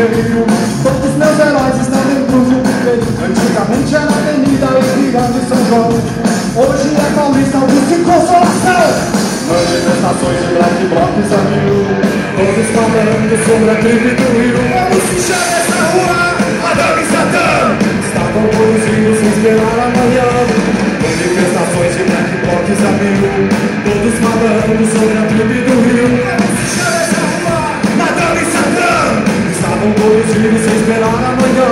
meio. Todos meus heróis estão dentro do peito. Antigamente era Avenida e Grande São João, hoje é Paulista, Augusto e Consolação. Manifestações de black blocs a mil, todos falando sobre a gripe do Rio. Como se chama essa rua? Adão e Satã. Estavam produzindo sem esperar amanhã. Manifestações de black blocs a mil, todos falando sobre a gripe do Rio. Como se chama essa rua? Adão e Satã. Estavam produzindo sem esperar amanhã.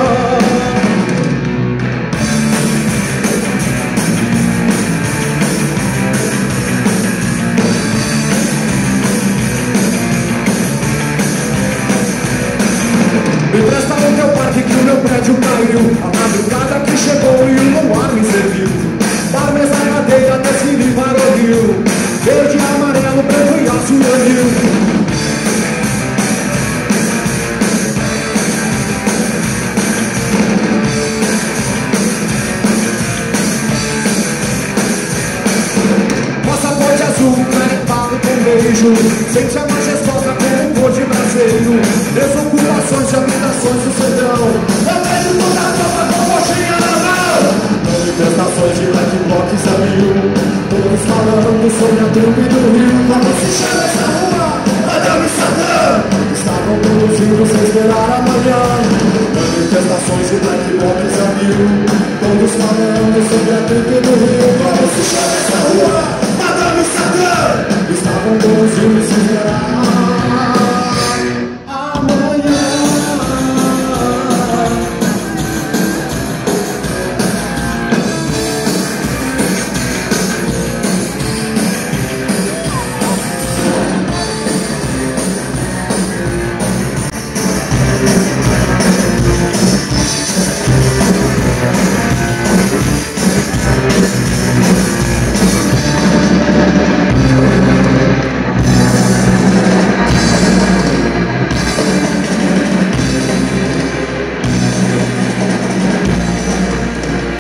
Me presta o teu parque que o meu prédio caiu. A madrugada que chegou e o luar me serviu. Bar, mesa, cadeira, desfile para o rio. Verde, amarelo, branco e azul e anil. Passaporte azul, canetado com beijo. Sente a majestade